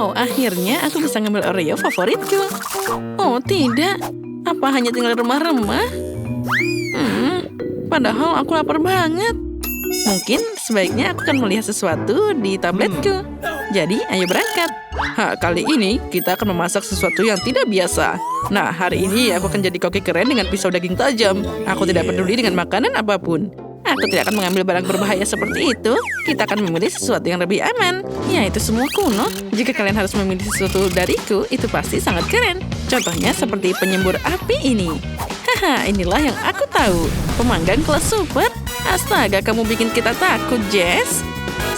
Oh, akhirnya aku bisa ngambil Oreo favoritku. Oh, tidak. Apa hanya tinggal remah-remah? Padahal aku lapar banget. Mungkin sebaiknya aku akan melihat sesuatu di tabletku. Jadi, ayo berangkat. Kali ini kita akan memasak sesuatu yang tidak biasa. Nah, hari ini aku akan jadi koki keren dengan pisau daging tajam. Aku tidak peduli dengan makanan apapun. Aku tidak akan mengambil barang berbahaya seperti itu. Kita akan memilih sesuatu yang lebih aman. Ya, itu semua kuno. Jika kalian harus memilih sesuatu dariku, itu pasti sangat keren. Contohnya seperti penyembur api ini. Inilah yang aku tahu. Pemanggang kelas super. Astaga, kamu bikin kita takut, Jess.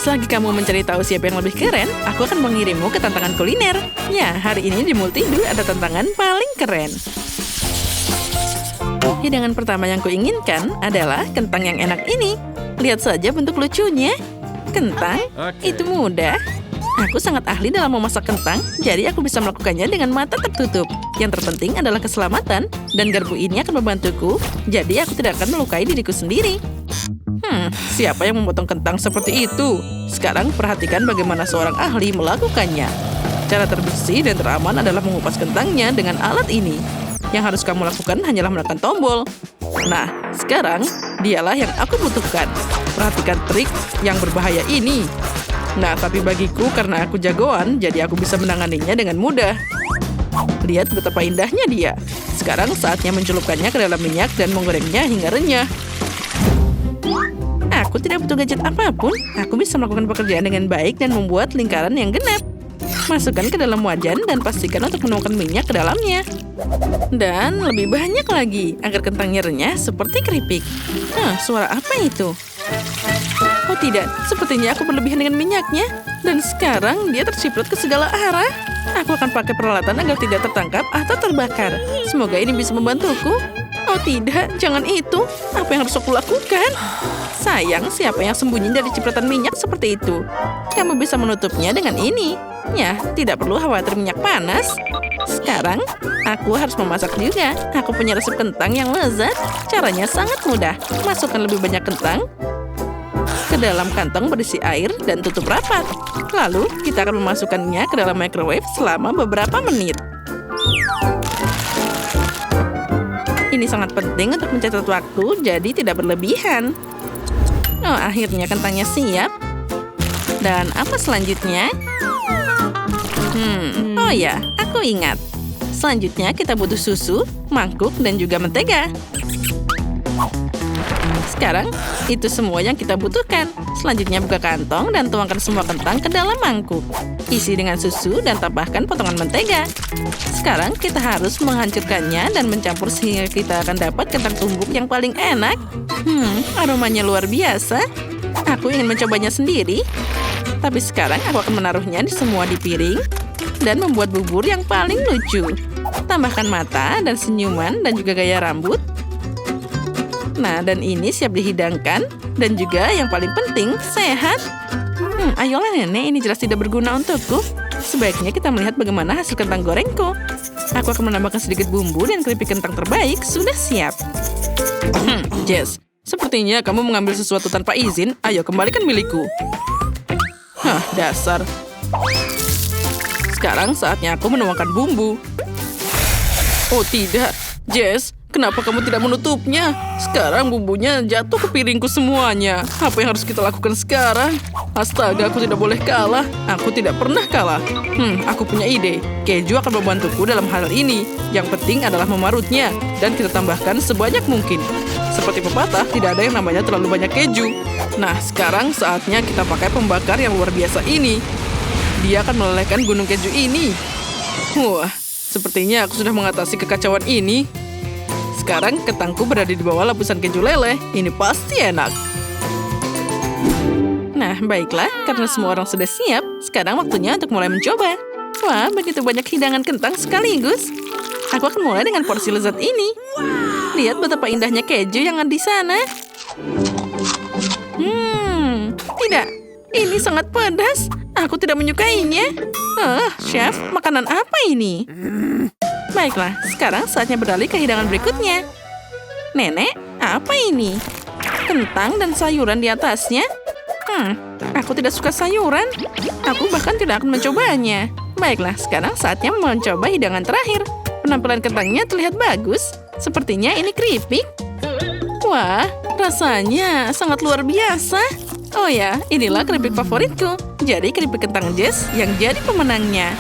Selagi kamu mencari tahu siapa yang lebih keren, aku akan mengirimmu ke tantangan kuliner. Ya, hari ini di Multidu ada tantangan paling keren. Hidangan pertama yang kuinginkan adalah kentang yang enak ini. Lihat saja bentuk lucunya. Kentang, itu mudah. Aku sangat ahli dalam memasak kentang, jadi aku bisa melakukannya dengan mata tertutup. Yang terpenting adalah keselamatan, dan garpu ini akan membantuku, jadi aku tidak akan melukai diriku sendiri. Siapa yang memotong kentang seperti itu? Sekarang perhatikan bagaimana seorang ahli melakukannya. Cara terbersih dan teraman adalah mengupas kentangnya dengan alat ini. Yang harus kamu lakukan hanyalah menekan tombol. Nah, sekarang dialah yang aku butuhkan. Perhatikan trik yang berbahaya ini. Nah, tapi bagiku karena aku jagoan, jadi aku bisa menanganinya dengan mudah. Lihat betapa indahnya dia. Sekarang saatnya mencelupkannya ke dalam minyak dan menggorengnya hingga renyah. Aku tidak butuh gadget apapun. Aku bisa melakukan pekerjaan dengan baik dan membuat lingkaran yang genap. Masukkan ke dalam wajan dan pastikan untuk menuangkan minyak ke dalamnya. Dan lebih banyak lagi, agar kentangnya renyah seperti keripik. Suara apa itu? Oh tidak, sepertinya aku berlebihan dengan minyaknya. Dan sekarang dia terciprat ke segala arah. Aku akan pakai peralatan agar tidak tertangkap atau terbakar. Semoga ini bisa membantuku. Oh tidak, jangan itu. Apa yang harus aku lakukan? Sayang, siapa yang sembunyi dari cipratan minyak seperti itu? Kamu bisa menutupnya dengan ini. Ya, tidak perlu khawatir minyak panas. Sekarang, aku harus memasak juga. Aku punya resep kentang yang lezat. Caranya sangat mudah. Masukkan lebih banyak kentang ke dalam kantong berisi air dan tutup rapat. Lalu, kita akan memasukkannya ke dalam microwave selama beberapa menit. Ini sangat penting untuk mencatat waktu, jadi tidak berlebihan. Oh, akhirnya kentangnya siap. Dan apa selanjutnya? Oh ya, aku ingat. Selanjutnya kita butuh susu, mangkuk, dan juga mentega. Sekarang, itu semua yang kita butuhkan. Selanjutnya buka kantong dan tuangkan semua kentang ke dalam mangkuk. Isi dengan susu dan tambahkan potongan mentega. Sekarang kita harus menghancurkannya dan mencampur sehingga kita akan dapat kentang tumbuk yang paling enak. Aromanya luar biasa. Aku ingin mencobanya sendiri. Tapi sekarang aku akan menaruhnya semua di piring dan membuat bubur yang paling lucu. Tambahkan mata dan senyuman dan juga gaya rambut. Nah, dan ini siap dihidangkan. Dan juga yang paling penting, sehat. Ayolah nenek, ini jelas tidak berguna untukku. Sebaiknya kita melihat bagaimana hasil kentang gorengku. Aku akan menambahkan sedikit bumbu dan keripik kentang terbaik sudah siap. Jess, sepertinya kamu mengambil sesuatu tanpa izin. Ayo, kembalikan milikku. Dasar. Sekarang saatnya aku menuangkan bumbu. Oh tidak, Jess. Kenapa kamu tidak menutupnya? Sekarang bumbunya jatuh ke piringku semuanya. Apa yang harus kita lakukan sekarang? Astaga, aku tidak boleh kalah. Aku tidak pernah kalah. Aku punya ide. Keju akan membantuku dalam hal ini. Yang penting adalah memarutnya. Dan kita tambahkan sebanyak mungkin. Seperti pepatah, tidak ada yang namanya terlalu banyak keju. Nah, sekarang saatnya kita pakai pembakar yang luar biasa ini. Dia akan melelehkan gunung keju ini. Wah, sepertinya aku sudah mengatasi kekacauan ini. Sekarang kentangku berada di bawah lapisan keju leleh. Ini pasti enak. Nah, baiklah. Karena semua orang sudah siap, sekarang waktunya untuk mulai mencoba. Wah, begitu banyak hidangan kentang sekaligus. Aku akan mulai dengan porsi lezat ini. Lihat betapa indahnya keju yang ada di sana. Tidak. Ini sangat pedas. Aku tidak menyukainya. Chef, makanan apa ini? Baiklah, sekarang saatnya beralih ke hidangan berikutnya. Nenek, apa ini? Kentang dan sayuran di atasnya? Aku tidak suka sayuran. Aku bahkan tidak akan mencobanya. Baiklah, sekarang saatnya mencoba hidangan terakhir. Penampilan kentangnya terlihat bagus. Sepertinya ini keripik. Wah, rasanya sangat luar biasa. Oh ya, inilah keripik favoritku. Jadi keripik kentang Jess yang jadi pemenangnya.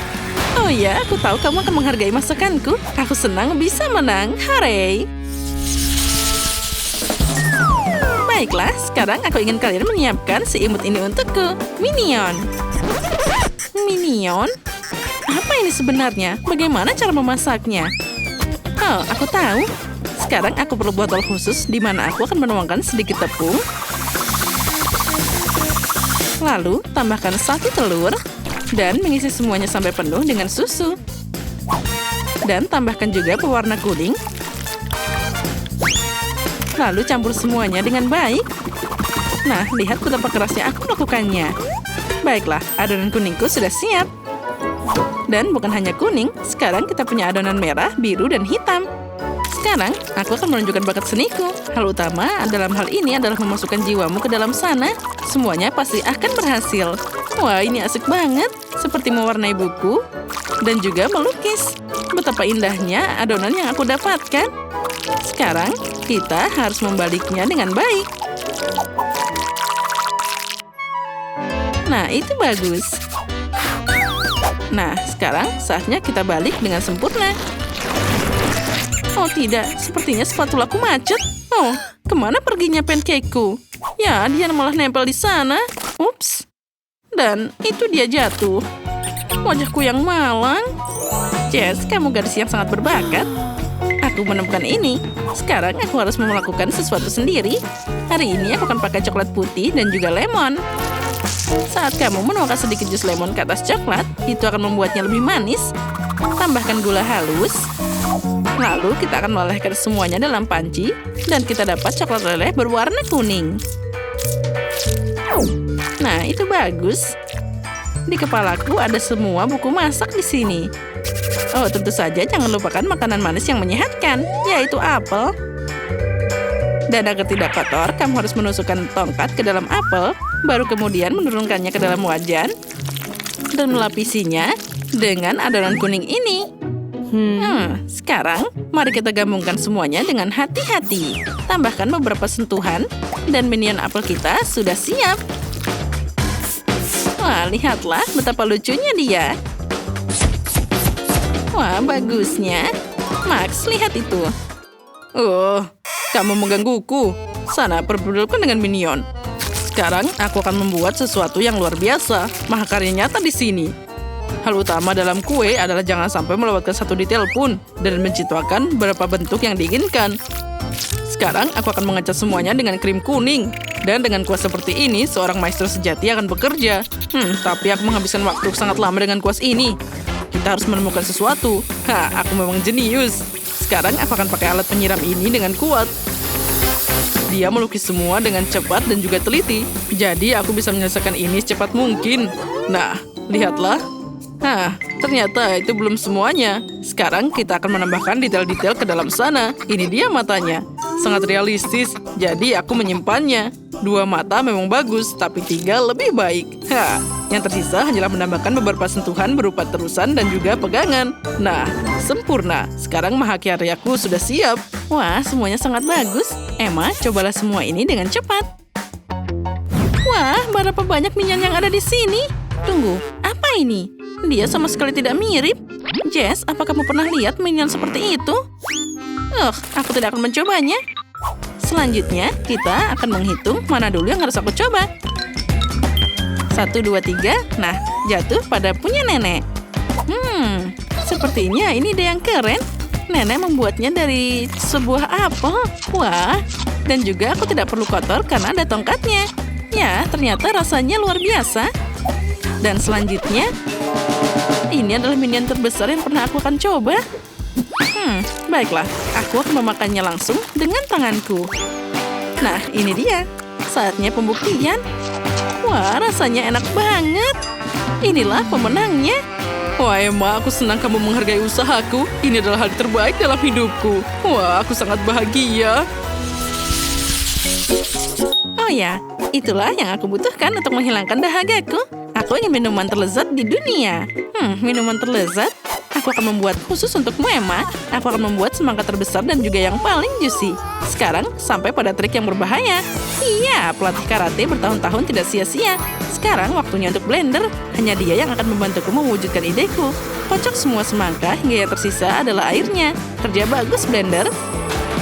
Oh ya, aku tahu kamu akan menghargai masakanku. Aku senang bisa menang. Hooray! Baiklah, sekarang aku ingin kalian menyiapkan si imut ini untukku. Minion. Minion? Apa ini sebenarnya? Bagaimana cara memasaknya? Oh, aku tahu. Sekarang aku perlu botol khusus di mana aku akan menuangkan sedikit tepung. Lalu, tambahkan 1 telur dan mengisi semuanya sampai penuh dengan susu. Dan tambahkan juga pewarna kuning. Lalu campur semuanya dengan baik. Nah, lihat betapa kerasnya aku melakukannya. Baiklah, adonan kuningku sudah siap. Dan bukan hanya kuning, sekarang kita punya adonan merah, biru, dan hitam. Sekarang, aku akan menunjukkan bakat seniku. Hal utama dalam hal ini adalah memasukkan jiwamu ke dalam sana. Semuanya pasti akan berhasil. Wah, ini asik banget. Seperti mewarnai buku dan juga melukis. Betapa indahnya adonan yang aku dapatkan. Sekarang, kita harus membaliknya dengan baik. Nah, itu bagus. Nah, sekarang saatnya kita balik dengan sempurna. Oh tidak, sepertinya spatulaku macet. Oh, kemana perginya pancakeku? Ya, dia malah nempel di sana. Ups. Dan itu dia jatuh. Wajahku yang malang. Jess, kamu gadis yang sangat berbakat. Aku menemukan ini. Sekarang aku harus melakukan sesuatu sendiri. Hari ini aku akan pakai coklat putih dan juga lemon. Saat kamu menuangkan sedikit jus lemon ke atas coklat, itu akan membuatnya lebih manis. Tambahkan gula halus. Lalu kita akan melelehkan semuanya dalam panci dan kita dapat coklat leleh berwarna kuning. Nah, itu bagus. Di kepalaku ada semua buku masak di sini. Oh, tentu saja jangan lupakan makanan manis yang menyehatkan, yaitu apel. Dan agar tidak kotor, kamu harus menusukkan tongkat ke dalam apel, baru kemudian menurunkannya ke dalam wajan dan melapisinya dengan adonan kuning ini. Sekarang, mari kita gabungkan semuanya dengan hati-hati. Tambahkan beberapa sentuhan, dan minion apel kita sudah siap. Wah, lihatlah betapa lucunya dia. Wah, bagusnya. Max, lihat itu. Oh, kamu menggangguku. Sana, perbudakan dengan minion. Sekarang, aku akan membuat sesuatu yang luar biasa. Mahakarya nyata di sini. Hal utama dalam kue adalah jangan sampai melewatkan satu detail pun dan menciptakan beberapa bentuk yang diinginkan. Sekarang aku akan mengecat semuanya dengan krim kuning. Dan dengan kuas seperti ini, seorang maestro sejati akan bekerja. Tapi aku menghabiskan waktu sangat lama dengan kuas ini. Kita harus menemukan sesuatu. Aku memang jenius. Sekarang aku akan pakai alat penyiram ini dengan kuat. Dia melukis semua dengan cepat dan juga teliti. Jadi aku bisa menyelesaikan ini secepat mungkin. Nah, lihatlah. Ternyata itu belum semuanya. Sekarang kita akan menambahkan detail-detail ke dalam sana. Ini dia matanya. Sangat realistis, jadi aku menyimpannya. 2 mata memang bagus, tapi 3 lebih baik. Yang tersisa hanyalah menambahkan beberapa sentuhan berupa terusan dan juga pegangan. Nah, sempurna. Sekarang mahakaryaku sudah siap. Wah, semuanya sangat bagus. Emma, cobalah semua ini dengan cepat. Wah, berapa banyak minion yang ada di sini? Tunggu, apa ini? Dia sama sekali tidak mirip. Jess, apa kamu pernah lihat minion seperti itu? Aku tidak akan mencobanya. Selanjutnya, kita akan menghitung mana dulu yang harus aku coba. 1, 2, 3. Nah, jatuh pada punya nenek. Sepertinya ini ide yang keren. Nenek membuatnya dari sebuah apel. Wah, dan juga aku tidak perlu kotor karena ada tongkatnya. Ya, ternyata rasanya luar biasa. Dan selanjutnya, ini adalah minion terbesar yang pernah aku akan coba. Baiklah, aku akan memakannya langsung dengan tanganku. Nah, ini dia. Saatnya pembuktian. Wah, rasanya enak banget. Inilah pemenangnya. Wah, Emma, aku senang kamu menghargai usahaku. Ini adalah hal terbaik dalam hidupku. Wah, aku sangat bahagia. Oh ya, itulah yang aku butuhkan untuk menghilangkan dahagaku. Aku ingin minuman terlezat di dunia. Minuman terlezat? Aku akan membuat khusus untukmu, Emma. Aku akan membuat semangka terbesar dan juga yang paling juicy. Sekarang, sampai pada trik yang berbahaya. Iya, pelatih karate bertahun-tahun tidak sia-sia. Sekarang, waktunya untuk blender. Hanya dia yang akan membantuku mewujudkan ideku. Kocok semua semangka hingga yang tersisa adalah airnya. Kerja bagus, blender.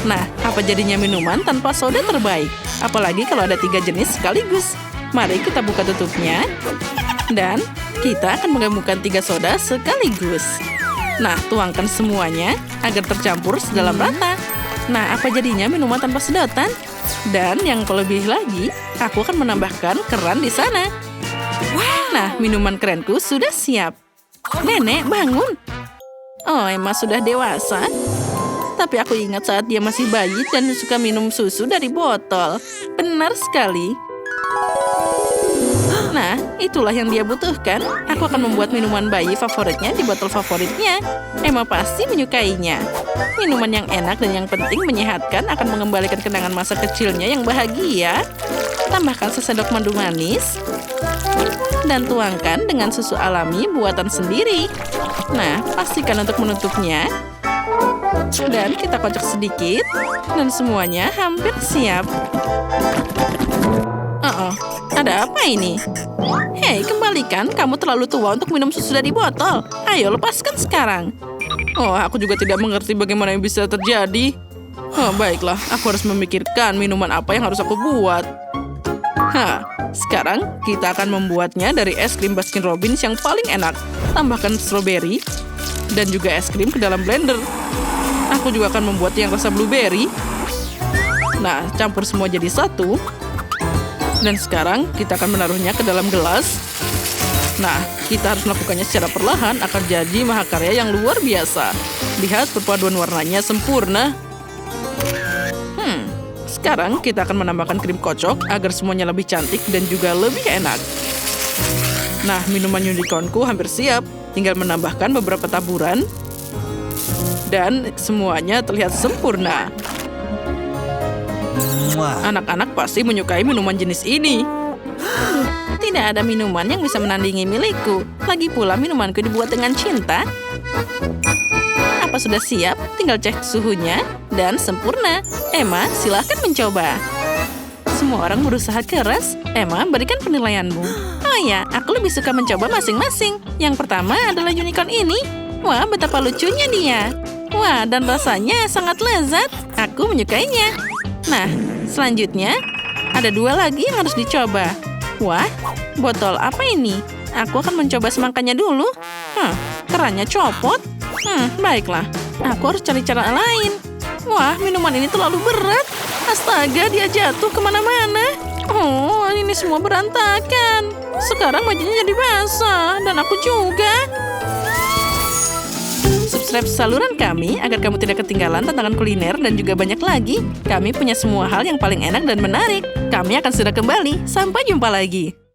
Nah, apa jadinya minuman tanpa soda terbaik? Apalagi kalau ada 3 jenis sekaligus. Mari kita buka tutupnya. Dan kita akan menggabungkan 3 soda sekaligus. Nah, tuangkan semuanya agar tercampur sedalam rata. Nah, apa jadinya minuman tanpa sedotan? Dan yang lebih lagi, aku akan menambahkan keran di sana. Nah, minuman kerenku sudah siap. Nenek, bangun. Oh, Emma sudah dewasa. Tapi aku ingat saat dia masih bayi dan suka minum susu dari botol. Benar sekali. Nah, itulah yang dia butuhkan. Aku akan membuat minuman bayi favoritnya di botol favoritnya. Emma pasti menyukainya. Minuman yang enak dan yang penting menyehatkan akan mengembalikan kenangan masa kecilnya yang bahagia. Tambahkan sesendok madu manis. Dan tuangkan dengan susu alami buatan sendiri. Nah, pastikan untuk menutupnya. Dan kita kocok sedikit. Dan semuanya hampir siap. Ada apa ini? Hei, kembalikan. Kamu terlalu tua untuk minum susu dari botol. Ayo, lepaskan sekarang. Oh, aku juga tidak mengerti bagaimana yang bisa terjadi. Oh, baiklah. Aku harus memikirkan minuman apa yang harus aku buat. Sekarang kita akan membuatnya dari es krim Baskin Robbins yang paling enak. Tambahkan strawberry dan juga es krim ke dalam blender. Aku juga akan membuat yang rasa blueberry. Nah, campur semua jadi satu. Dan sekarang kita akan menaruhnya ke dalam gelas. Nah, kita harus melakukannya secara perlahan akan jadi mahakarya yang luar biasa. Lihat perpaduan warnanya sempurna. Sekarang kita akan menambahkan krim kocok agar semuanya lebih cantik dan juga lebih enak. Nah, minuman unicornku hampir siap. Tinggal menambahkan beberapa taburan. Dan semuanya terlihat sempurna. Anak-anak pasti menyukai minuman jenis ini. Tidak ada minuman yang bisa menandingi milikku. Lagi pula minumanku dibuat dengan cinta. Apa sudah siap? Tinggal cek suhunya. Dan sempurna. Emma, silahkan mencoba. Semua orang berusaha keras. Emma, berikan penilaianmu. Oh ya, aku lebih suka mencoba masing-masing. Yang pertama adalah unicorn ini. Wah, betapa lucunya dia. Wah, dan rasanya sangat lezat. Aku menyukainya. Nah, selanjutnya, ada 2 lagi yang harus dicoba. Wah, botol apa ini? Aku akan mencoba semangkanya dulu. Kerannya copot. Baiklah. Aku harus cari cara lain. Wah, minuman ini terlalu berat. Astaga, dia jatuh kemana-mana. Oh, ini semua berantakan. Sekarang bajunya jadi basah. Dan aku juga. Subscribe saluran kami agar kamu tidak ketinggalan tantangan kuliner dan juga banyak lagi. Kami punya semua hal yang paling enak dan menarik. Kami akan segera kembali. Sampai jumpa lagi.